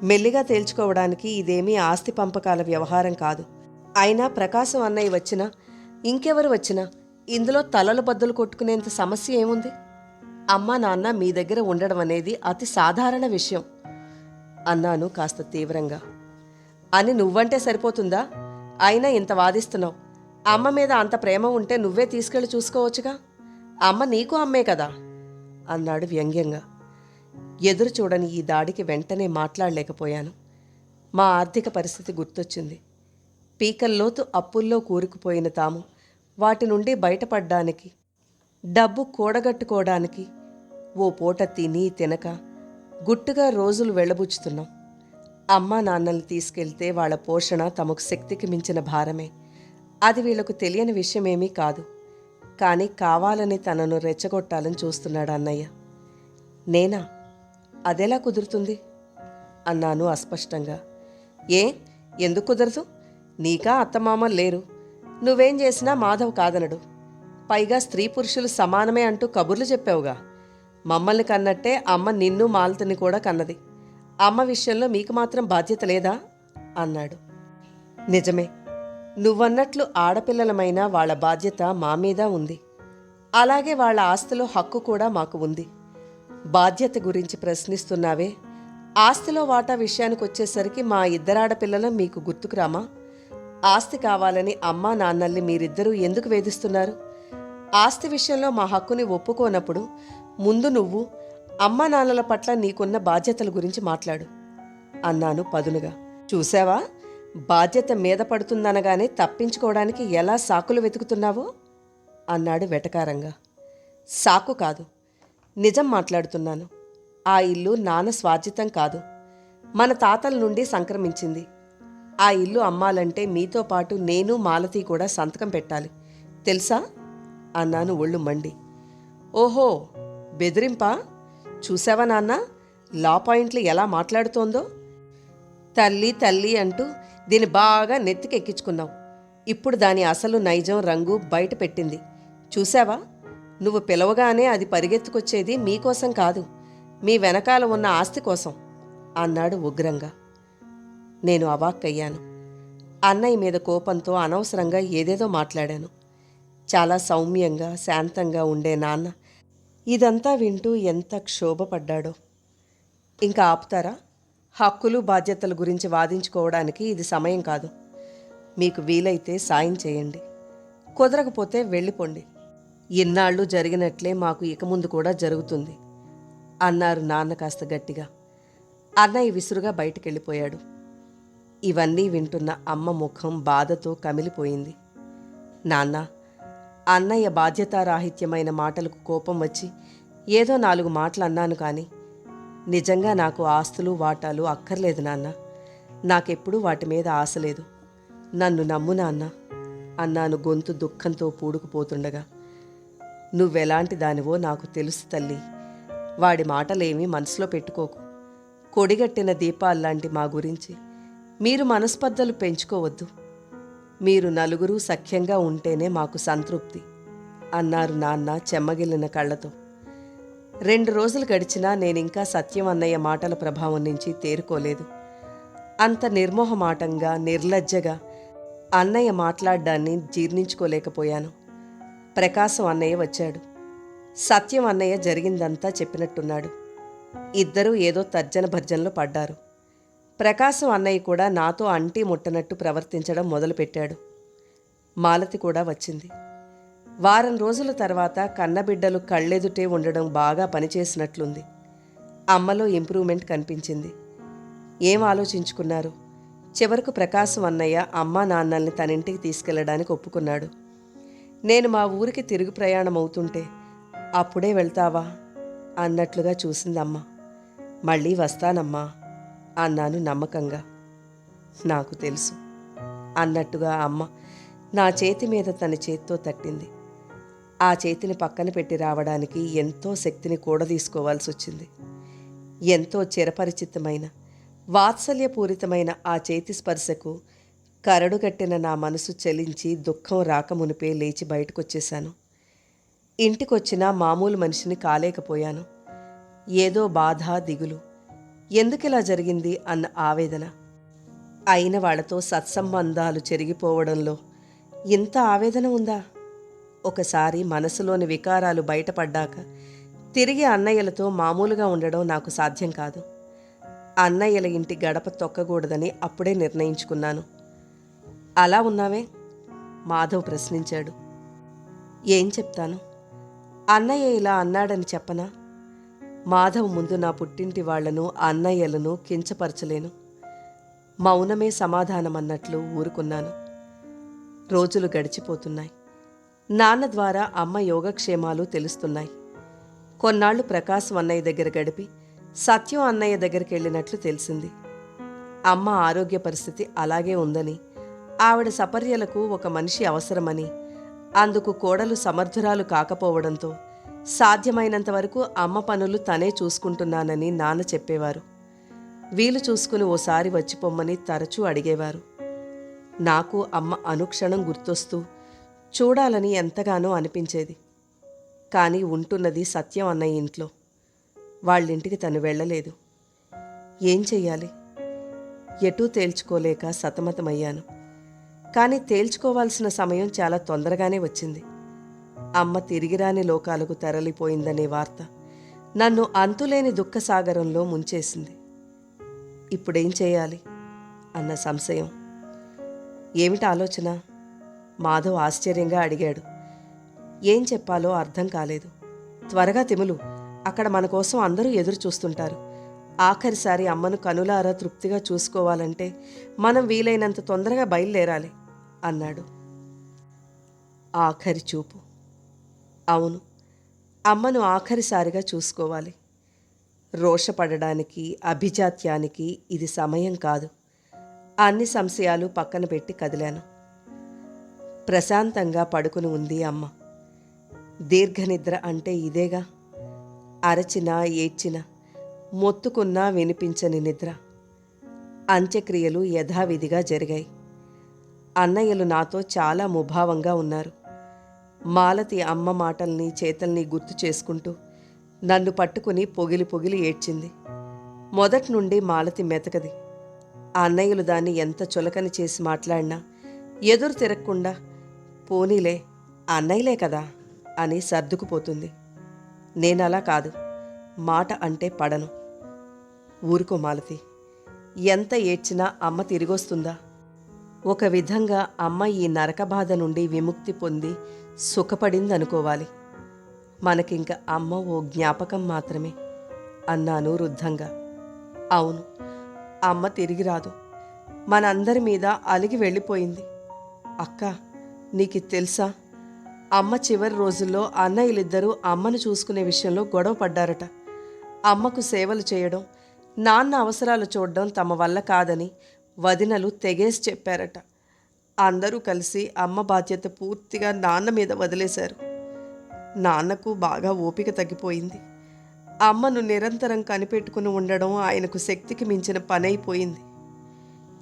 మెల్లిగా తేల్చుకోవడానికి ఇదేమీ ఆస్తి పంపకాల వ్యవహారం కాదు. అయినా ప్రకాశం అన్నయ్య వచ్చినా ఇంకెవరు వచ్చినా ఇందులో తలలు బద్దలు కొట్టుకునేంత సమస్య ఏముంది? అమ్మా నాన్న మీ దగ్గర ఉండడం అనేది అతి సాధారణ విషయం అన్నాను కాస్త తీవ్రంగా. అని నువ్వంటే సరిపోతుందా? అయినా ఇంత వాదిస్తున్నావు. అమ్మ మీద అంత ప్రేమ ఉంటే నువ్వే తీసుకెళ్ళి చూసుకోవచ్చుగా. అమ్మ నీకు అమ్మే కదా అన్నాడు వ్యంగ్యంగా. ఎదురు చూడని ఈ దాడికి వెంటనే మాట్లాడలేకపోయాను. మా ఆర్థిక పరిస్థితి గుర్తొచ్చింది. పీకల్లోతు అప్పుల్లో కూరుకుపోయిన తాము వాటి నుండి బయటపడ్డానికి, డబ్బు కూడగట్టుకోవడానికి ఓ పూట తిని తినక గుట్టుగా రోజులు వెళ్ళబుచ్చుతున్నాం. అమ్మా నాన్నల్ని తీసుకెళ్తే వాళ్ల పోషణ తమకు శక్తికి మించిన భారమే. అది వీళ్లకు తెలియని విషయమేమీ కాదు. కానీ కావాలని తనను రెచ్చగొట్టాలని చూస్తున్నాడు అన్నయ్య. నేనా? అదెలా కుదురుతుంది అన్నాను అస్పష్టంగా. ఎందుకు కుదరదు? నీకా అత్తమామ లేరు. నువ్వేం చేసినా మాధవ్ కాదనడు. పైగా స్త్రీ పురుషులు సమానమే అంటూ కబుర్లు చెప్పావుగా. మమ్మల్ని కన్నట్టే అమ్మ నిన్ను మాలతిని కూడా కన్నది. అమ్మ విషయంలో మీకు మాత్రం బాధ్యత లేదా అన్నాడు. నిజమే, నువ్వన్నట్లు ఆడపిల్లలమైన వాళ్ళ బాధ్యత మా మీద ఉంది. అలాగే వాళ్ళ ఆస్తిలో హక్కు కూడా మాకు ఉంది. బాధ్యత గురించి ప్రశ్నిస్తున్నావే, ఆస్తిలో వాటా విషయానికి వచ్చేసరికి మా ఇద్దరాడపిల్లలం మీకు గుర్తుకురామా? ఆస్తి కావాలని అమ్మా నాన్నల్ని మీరిద్దరూ ఎందుకు వేధిస్తున్నారు? ఆస్తి విషయంలో మా హక్కుని ఒప్పుకోనప్పుడు ముందు నువ్వు అమ్మా నాన్నల పట్ల నీకున్న బాధ్యతల గురించి మాట్లాడు అన్నాను పదునుగా. చూసావా, బాధ్యత మీద పడుతుందనగానే తప్పించుకోవడానికి ఎలా సాకులు వెతుకుతున్నావో అన్నాడు వెటకారంగా. సాకు కాదు, నిజం మాట్లాడుతున్నాను. ఆ ఇల్లు నాన్న స్వార్జితం కాదు, మన తాతల నుండి సంక్రమించింది. ఆ ఇల్లు అమ్మాలంటే మీతో పాటు నేను మాలతి కూడా సంతకం పెట్టాలి, తెలుసా అన్నాను ఒళ్ళు మండి. ఓహో, బెదిరింపా? చూసావా నాన్న, లా పాయింట్లు ఎలా మాట్లాడుతోందో. తల్లి తల్లి అంటూ దీన్ని బాగా నెత్తికెక్కించుకున్నావు. ఇప్పుడు దాని అసలు నైజం రంగు బయట పెట్టింది. చూసావా, నువ్వు పిలవగానే అది పరిగెత్తుకొచ్చేది మీకోసం కాదు, మీ వెనకాల ఉన్న ఆస్తి కోసం అన్నాడు ఉగ్రంగా. నేను అవాక్కయ్యాను. అన్నయ్య మీద కోపంతో అనవసరంగా ఏదేదో మాట్లాడాను. చాలా సౌమ్యంగా శాంతంగా ఉండే నాన్న ఇదంతా వింటూ ఎంత క్షోభపడ్డాడో. ఇంకా ఆపుతారా? హక్కులు బాధ్యతల గురించి వాదించుకోవడానికి ఇది సమయం కాదు. మీకు వీలైతే సాయం చేయండి, కుదరకపోతే వెళ్ళిపోండి. ఇన్నాళ్ళు జరిగినట్లే మాకు ఇక ముందు కూడా జరుగుతుంది అన్నారు నాన్న కాస్త గట్టిగా. అన్నయ్య విసురుగా బయటికెళ్ళిపోయాడు. ఇవన్నీ వింటున్న అమ్మ ముఖం బాధతో కమిలిపోయింది. నాన్న, అన్నయ్య బాధ్యతారాహిత్యమైన మాటలకు కోపం వచ్చి ఏదో 4 మాటలు అన్నాను. కానీ నిజంగా నాకు ఆస్తులు వాటాలు అక్కర్లేదు నాన్న. నాకెప్పుడూ వాటి మీద ఆశ లేదు. నన్ను నమ్ము నాన్న అన్నాను గొంతు దుఃఖంతో పూడుకుపోతుండగా. నువ్వెలాంటి దానివో నాకు తెలుసు తల్లి. వాడి మాటలేమీ మనసులో పెట్టుకోకు. కొడిగట్టిన దీపాల్లాంటి మా గురించి మీరు మనస్పర్ధలు పెంచుకోవద్దు. మీరు నలుగురు సఖ్యంగా ఉంటేనే మాకు సంతృప్తి అన్నారు నాన్న చెమ్మగిల్లిన కళ్ళతో. 2 రోజులు గడిచినా నేనింకా సత్యం అన్నయ్య మాటల ప్రభావం నుంచి తేరుకోలేదు. అంత నిర్మోహమాటంగా నిర్లజ్జగా అన్నయ్య మాట్లాడ్డాన్ని జీర్ణించుకోలేకపోయాను. ప్రకాశం అన్నయ్య వచ్చాడు. సత్యం అన్నయ్య జరిగిందంతా చెప్పినట్టున్నాడు. ఇద్దరూ ఏదో తర్జన భర్జనలో పడ్డారు. ప్రకాశం అన్నయ్య కూడా నాతో అంటీ ముట్టనట్టు ప్రవర్తించడం మొదలుపెట్టాడు. మాలతి కూడా వచ్చింది. వారం రోజుల తర్వాత కన్నబిడ్డలు కళ్ళెదుటే ఉండడం బాగా పనిచేసినట్లుంది. అమ్మలో ఇంప్రూవ్మెంట్ కనిపించింది. ఏం ఆలోచించుకున్నారు? చివరకు ప్రకాశం అన్నయ్య అమ్మా నాన్నల్ని తనింటికి తీసుకెళ్లడానికి ఒప్పుకున్నాడు. నేను మా ఊరికి తిరుగు ప్రయాణం అవుతుంటే, అప్పుడే వెళ్తావా అన్నట్లుగా చూసిందమ్మ. మళ్ళీ వస్తానమ్మా అన్నాను నమ్మకంగా. నాకు తెలుసు అన్నట్టుగా అమ్మ నా చేతి మీద తన చేత్తో తట్టింది. ఆ చేతిని పక్కన పెట్టి రావడానికి ఎంతో శక్తిని కూడదీసుకోవాల్సి వచ్చింది. ఎంతో చిరపరిచితమైన వాత్సల్యపూరితమైన ఆ చేతి స్పర్శకు కరడుగట్టిన నా మనసు చలించి దుఃఖం రాకమునిపే లేచి బయటకొచ్చేశాను. ఇంటికొచ్చినా మామూలు మనిషిని కాలేకపోయాను. ఏదో బాధ, దిగులు, ఎందుకిలా జరిగింది అన్న ఆవేదన. అయిన వాళ్లతో సత్సంబంధాలు చెరిగిపోవడంలో ఇంత ఆవేదన ఉందా? ఒకసారి మనసులోని వికారాలు బయటపడ్డాక తిరిగి అన్నయ్యలతో మామూలుగా ఉండడం నాకు సాధ్యం కాదు. అన్నయ్యల ఇంటి గడప తొక్కకూడదని అప్పుడే నిర్ణయించుకున్నాను. అలా ఉన్నావే? మాధవ్ ప్రశ్నించాడు. ఏం చెప్తాను? అన్నయ్య ఇలా అన్నాడని చెప్పనా? మాధవ్ ముందు నా పుట్టింటి వాళ్లను, అన్నయ్యలను కించపరచలేను. మౌనమే సమాధానమన్నట్లు ఊరుకున్నాను. రోజులు గడిచిపోతున్నాయి. నాన్న ద్వారా అమ్మ యోగక్షేమాలు తెలుస్తున్నాయి. కొన్నాళ్లు ప్రకాశం అన్నయ్య దగ్గర గడిపి సత్యం అన్నయ్య దగ్గరికి వెళ్ళినట్లు తెలిసింది. అమ్మ ఆరోగ్య పరిస్థితి అలాగే ఉందని, ఆవిడ సపర్యలకు ఒక మనిషి అవసరమని, అందుకు కోడలు సమర్థురాలు కాకపోవడంతో సాధ్యమైనంత వరకు అమ్మ పనులు తనే చూసుకుంటున్నానని నాన్న చెప్పేవారు. వీలు చూసుకుని ఓసారి వచ్చిపోమ్మని తరచూ అడిగేవారు. నాకు అమ్మ అనుక్షణం గుర్తొస్తూ చూడాలని ఎంతగానో అనిపించేది. కానీ ఉంటున్నది సత్యం అన్నయ్య ఇంట్లో. వాళ్ళింటికి తను వెళ్ళలేదు. ఏం చెయ్యాలి? ఎటూ తేల్చుకోలేక సతమతమయ్యాను. కానీ తేల్చుకోవాల్సిన సమయం చాలా తొందరగానే వచ్చింది. అమ్మ తిరిగిరాని లోకాలకు తరలిపోయిందనే వార్త నన్ను అంతులేని దుఃఖసాగరంలో ముంచేసింది. ఇప్పుడేం చేయాలి అన్న సంశయం. ఏమిటి ఆలోచన? మాధవ్ ఆశ్చర్యంగా అడిగాడు. ఏం చెప్పాలో అర్థం కాలేదు. త్వరగా తిములు, అక్కడ మన కోసం అందరూ ఎదురు చూస్తుంటారు. ఆఖరిసారి అమ్మను కనులారా తృప్తిగా చూసుకోవాలంటే మనం వీలైనంత తొందరగా బయలుదేరాలి అన్నాడు. ఆఖరి చూపు. అవును, అమ్మను ఆఖరిసారిగా చూసుకోవాలి. రోషపడడానికి, అభిజాత్యానికి ఇది సమయం కాదు. అన్ని సంశయాలు పక్కన పెట్టి కదిలాను. ప్రశాంతంగా పడుకుని ఉంది అమ్మ. దీర్ఘనిద్ర అంటే ఇదేగా. అరచినా, ఏడ్చినా, మొత్తుకున్నా వినిపించని నిద్ర. అంత్యక్రియలు యథావిధిగా జరిగాయి. అన్నయ్యలు నాతో చాలా ముభావంగా ఉన్నారు. మాలతి అమ్మ మాటల్ని, చేతల్ని గుర్తు చేసుకుంటూ నన్ను పట్టుకుని పొగిలి పొగిలి ఏడ్చింది. మొదటి నుండి మాలతి మెతకది. ఆ అన్నయ్యలు దాన్ని ఎంత చులకని చేసి మాట్లాడినా ఎదురు తిరగకుండా పోనీలే, అన్నయ్యలే కదా అని సర్దుకుపోతుంది. నేనలా కాదు. మాట అంటే పడను. ఊరుకో మాలతి, ఎంత ఏడ్చినా అమ్మ తిరిగొస్తుందా? ఒక విధంగా అమ్మ ఈ నరక బాధ నుండి విముక్తి పొంది సుఖపడిందనుకోవాలి. మనకింక అమ్మ ఓ జ్ఞాపకం మాత్రమే అన్నాను రుద్ధంగా. అవును, అమ్మ తిరిగి రాదు. మనందరి మీద అలిగి వెళ్ళిపోయింది. అక్క, నీకు తెలుసా, అమ్మ చివరి రోజుల్లో అన్నయ్యలిద్దరూ అమ్మను చూసుకునే విషయంలో గొడవ పడ్డారట. అమ్మకు సేవలు చేయడం, నాన్న అవసరాలు చూడడం తమ వల్ల కాదని వదినలు తెగేసి చెప్పారట. అందరూ కలిసి అమ్మ బాధ్యత పూర్తిగా నాన్న మీద వదిలేశారు. నాన్నకు బాగా ఓపిక తగ్గిపోయింది. అమ్మను నిరంతరం కనిపెట్టుకుని ఉండడం ఆయనకు శక్తికి మించిన పనైపోయింది.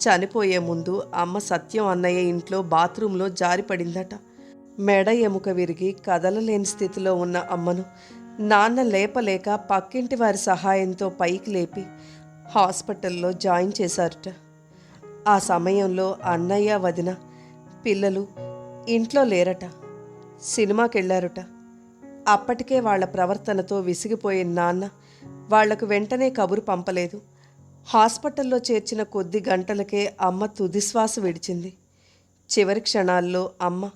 చనిపోయే ముందు అమ్మ సత్యం అన్నయ్య ఇంట్లో బాత్రూంలో జారిపడిందట. మెడ ఎముక విరిగి కదలలేని స్థితిలో ఉన్న అమ్మను నాన్న లేపలేక పక్కింటి వారి సహాయంతో పైకి లేపి హాస్పిటల్లో జాయిన్ చేశారట. ఆ సమయంలో అన్నయ్య, వదిన, పిల్లలు ఇంట్లో లేరట. సినిమాకెళ్ళారట. అప్పటికే వాళ్ల ప్రవర్తనతో విసిగిపోయిన నాన్న వాళ్లకు వెంటనే కబురు పంపలేదు. హాస్పిటల్లో చేర్చిన కొద్ది గంటలకే అమ్మ తుదిశ్వాస విడిచింది. చివరి క్షణాల్లో అమ్మ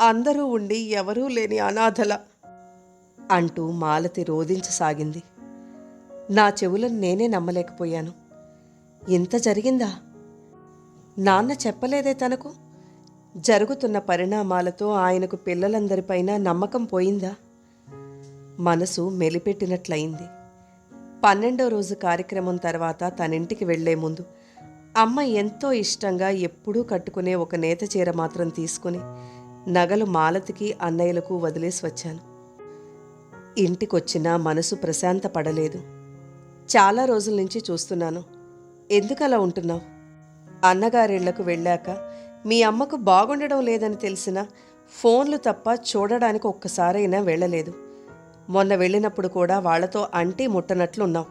అందరూ ఉండి ఎవరూ లేని అనాథల అంటూ మాలతి రోదించసాగింది. నా చెవులను నేనే నమ్మలేకపోయాను. ఇంత జరిగిందా? నాన్న చెప్పలేదే తనకు? జరుగుతున్న పరిణామాలతో ఆయనకు పిల్లలందరిపైన నమ్మకం పోయిందా? మనసు మెలిపెట్టినట్లయింది. 12వ రోజు కార్యక్రమం తర్వాత తనింటికి వెళ్లే ముందు అమ్మ ఎంతో ఇష్టంగా ఎప్పుడూ కట్టుకునే ఒక నేత చీర మాత్రం తీసుకుని నగలు మాలతికి అన్నయ్యలకు వదిలేసి వచ్చాను. ఇంటికొచ్చినా మనసు ప్రశాంత పడలేదు. చాలా రోజుల నుంచి చూస్తున్నాను. ఎందుకలా ఉంటున్నావు? అన్నగారిళ్లకు వెళ్ళాక మీ అమ్మకు బాగుండడం లేదని తెలిసినా ఫోన్లు తప్ప చూడడానికి ఒక్కసారైనా వెళ్ళలేదు. మొన్న వెళ్ళినప్పుడు కూడా వాళ్లతో అంటీ ముట్టనట్లున్నావు.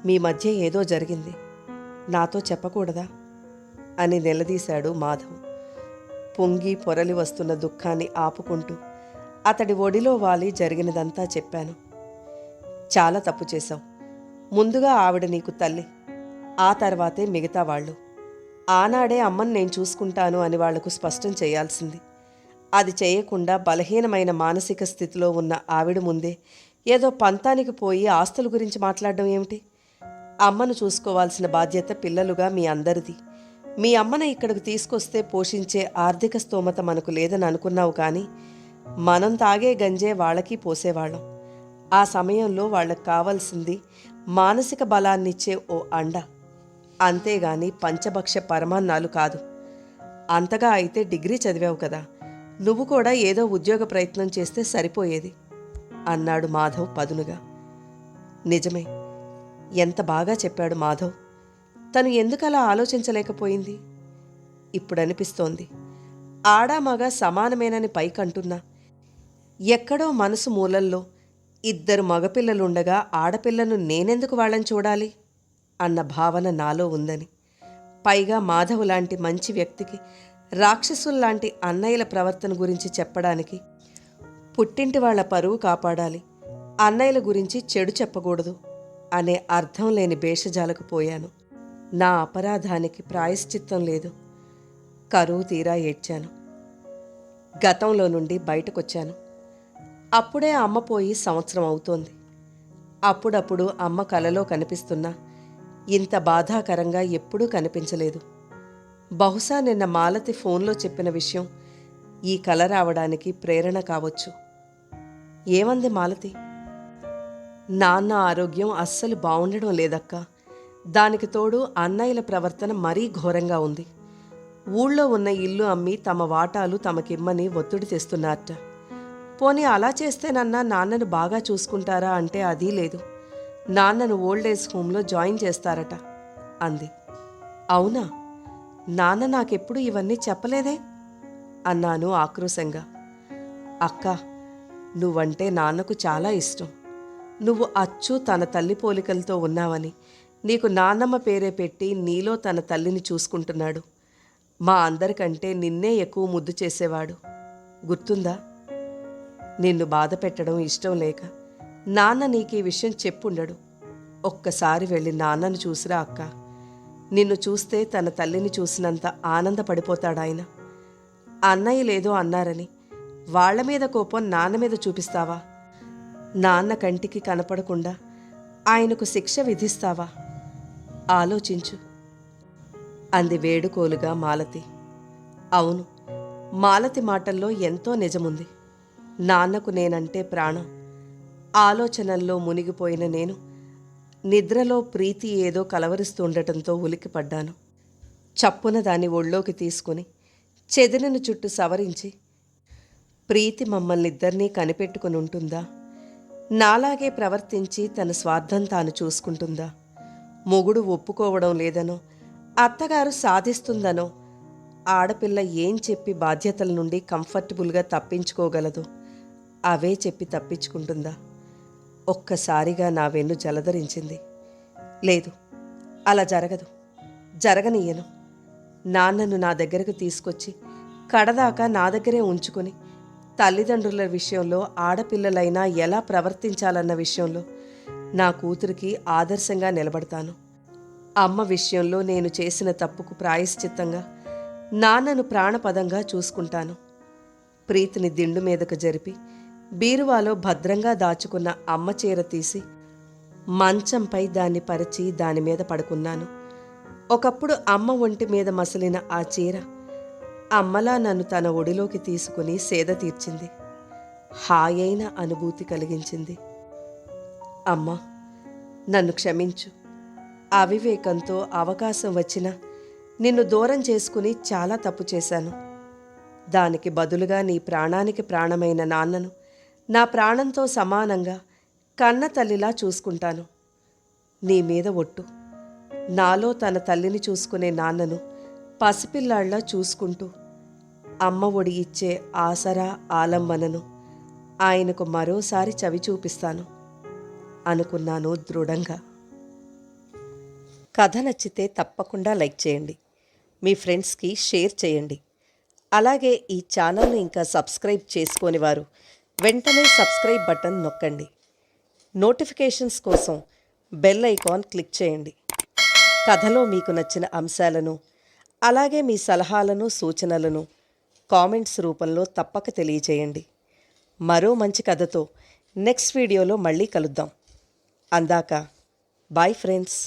మీ మధ్య ఏదో జరిగింది, నాతో చెప్పకూడదా అని నిలదీశాడు మాధవ్. పొంగి పొరలి వస్తున్న దుఃఖాన్ని ఆపుకుంటూ అతడి ఒడిలో వాలి జరిగినదంతా చెప్పాను. చాలా తప్పు చేశావు. ముందుగా ఆవిడ నీకు తల్లి, ఆ తర్వాతే మిగతా వాళ్ళు. ఆనాడే అమ్మని నేను చూసుకుంటాను అని వాళ్లకు స్పష్టం చేయాల్సింది. అది చేయకుండా బలహీనమైన మానసిక స్థితిలో ఉన్న ఆవిడ ముందే ఏదో పంతానికి పోయి ఆస్తుల గురించి మాట్లాడడం ఏమిటి? అమ్మను చూసుకోవాల్సిన బాధ్యత పిల్లలుగా మీ అందరిది. మీ అమ్మను ఇక్కడికి తీసుకొస్తే పోషించే ఆర్థిక స్తోమత మనకు లేదని అనుకున్నావు, కానీ మనం తాగే గంజే వాళ్ళకి పోసేవాళ్ళం. ఆ సమయంలో వాళ్ళకు కావాల్సింది మానసిక బలాన్నిచ్చే ఓ అండ, అంతేగాని పంచభక్ష పరమాన్నాలు కాదు. అంతగా అయితే డిగ్రీ చదివావు కదా, నువ్వు కూడా ఏదో ఉద్యోగ ప్రయత్నం చేస్తే సరిపోయేది అన్నాడు మాధవ్ పదునుగా. నిజమే, ఎంత బాగా చెప్పాడు మాధవ్. తను ఎందుకలా ఆలోచించలేకపోయింది? ఇప్పుడనిపిస్తోంది, ఆడామగ సమానమేనని పైకంటున్నా ఎక్కడో మనసు మూలల్లో 2 మగపిల్లలుండగా ఆడపిల్లను నేనెందుకు వాళ్ళని చూడాలి అన్న భావన నాలో ఉందని. పైగా మాధవ్ లాంటి మంచి వ్యక్తికి రాక్షసుల్లాంటి అన్నయ్యల ప్రవర్తన గురించి చెప్పడానికి పుట్టింటి వాళ్ల పరువు కాపాడాలి, అన్నయ్యల గురించి చెడు చెప్పకూడదు అనే అర్థం లేని భేషజాలకు పోయాను. నా అపరాధానికి ప్రాయశ్చిత్తం లేదు. కరువు తీరా ఏడ్చాను. గతంలో నుండి బయటకొచ్చాను. అప్పుడే అమ్మ పోయి సంవత్సరం అవుతోంది. అప్పుడప్పుడు అమ్మ కలలో కనిపిస్తున్నా ఇంత బాధాకరంగా ఎప్పుడూ కనిపించలేదు. బహుశా నిన్న మాలతి ఫోన్లో చెప్పిన విషయం ఈ కల రావడానికి ప్రేరణ కావచ్చు. ఏమంది మాలతి? నాన్న ఆరోగ్యం అస్సలు బావుండడం లేదక్కా. దానికి తోడు అన్నయ్యల ప్రవర్తన మరీ ఘోరంగా ఉంది. ఊళ్ళో ఉన్న ఇల్లు అమ్మి తమ వాటాలు తమకిమ్మని ఒత్తిడి తెస్తున్నారట. పోనీ అలా చేస్తేనన్నా నాన్నను బాగా చూసుకుంటారా అంటే అదీ లేదు. నాన్నను ఓల్డేజ్ హోంలో జాయిన్ చేస్తారట అంది. అవునా? నాన్న నాకెప్పుడు ఇవన్నీ చెప్పలేదే అన్నాను ఆక్రోశంగా. అక్కా, నువ్వంటే నాన్నకు చాలా ఇష్టం. నువ్వు అచ్చు తన తల్లి పోలికలతో ఉన్నావని నీకు నాన్నమ్మ పేరే పెట్టి నీలో తన తల్లిని చూసుకుంటున్నాడు. మా అందరికంటే నిన్నే ఎక్కువ ముద్దు చేసేవాడు, గుర్తుందా? నిన్ను బాధ పెట్టడం ఇష్టం లేక నాన్న నీకు ఈ విషయం చెప్పుండడు. ఒక్కసారి వెళ్ళి నాన్నను చూసిరా అక్క. నిన్ను చూస్తే తన తల్లిని చూసినంత ఆనందపడిపోతాడాయన. అన్నయ్యలేదో అన్నారని వాళ్ల మీద కోపం నాన్న మీద చూపిస్తావా? నాన్న కంటికి కనపడకుండా ఆయనకు శిక్ష విధిస్తావా? ఆలోచించు అంది వేడుకోలుగా మాలతి. అవును, మాలతి మాటల్లో ఎంతో నిజముంది. నాన్నకు నేనంటే ప్రాణం. ఆలోచనల్లో మునిగిపోయిన నేను నిద్రలో ప్రీతి ఏదో కలవరిస్తుండటంతో ఉలికిపడ్డాను. చప్పున దాన్ని ఒళ్ళోకి తీసుకుని చెదిరిన చుట్టూ సవరించి, ప్రీతి మమ్మల్నిద్దరినీ కనిపెట్టుకుని ఉంటుందా? నాలాగే ప్రవర్తించి తన స్వార్థం తాను చూసుకుంటుందా? మొగుడు ఒప్పుకోవడం లేదనో, అత్తగారు సాధిస్తుందనో, ఆడపిల్ల ఏం చెప్పి బాధ్యతల నుండి కంఫర్టబుల్గా తప్పించుకోగలదు అవే చెప్పి తప్పించుకుంటుందా? ఒక్కసారిగా నా వెన్ను జలధరించింది. లేదు, అలా జరగదు, జరగనియ్యను. నాన్నను నా దగ్గరకు తీసుకొచ్చి కడదాకా నా దగ్గరే ఉంచుకొని తల్లిదండ్రుల విషయంలో ఆడపిల్లలైనా ఎలా ప్రవర్తించాలన్న విషయంలో నా కూతురికి ఆదర్శంగా నిలబడతాను. అమ్మ విషయంలో నేను చేసిన తప్పుకు ప్రాయశ్చిత్తంగా నాన్నను ప్రాణపదంగా చూసుకుంటాను. ప్రీతిని దిండు మీదకు జరిపి బీరువాలో భద్రంగా దాచుకున్న అమ్మ చీర తీసి మంచంపై దాన్ని పరిచి దానిమీద పడుకున్నాను. ఒకప్పుడు అమ్మ ఒంటి మీద మసలిన ఆ చీర అమ్మలా నన్ను తన ఒడిలోకి తీసుకుని సేద తీర్చింది. హాయైన అనుభూతి కలిగించింది. అమ్మా, నన్ను క్షమించు. అవివేకంతో అవకాశం వచ్చినా నిన్ను దూరం చేసుకుని చాలా తప్పు చేశాను. దానికి బదులుగా నీ ప్రాణానికి ప్రాణమైన నాన్నను నా ప్రాణంతో సమానంగా కన్న తల్లిలా చూసుకుంటాను. నీ మీద ఒట్టు. నాలో తన తల్లిని చూసుకునే నాన్నను పసిపిల్లాళ్లా చూసుకుంటూ అమ్మ ఒడి ఇచ్చే ఆసరా ఆలంబనను ఆయనకు మరోసారి చవి చూపిస్తాను అనుకున్నాను దృఢంగా. కథ నచ్చితే తప్పకుండా లైక్ చేయండి, మీ ఫ్రెండ్స్కి షేర్ చేయండి. అలాగే ఈ ఛానల్ని ఇంకా సబ్స్క్రైబ్ చేసుకోని వారు వెంటనే సబ్స్క్రైబ్ బటన్ నొక్కండి. నోటిఫికేషన్స్ కోసం బెల్ ఐకాన్ క్లిక్ చేయండి. కథలో మీకు నచ్చిన అంశాలను అలాగే మీ సలహాలను సూచనలను కామెంట్స్ రూపంలో తప్పక తెలియచేయండి. మరో మంచి కథతో నెక్స్ట్ వీడియోలో మళ్ళీ కలుద్దాం. అందాక బాయ్ ఫ్రెండ్స్.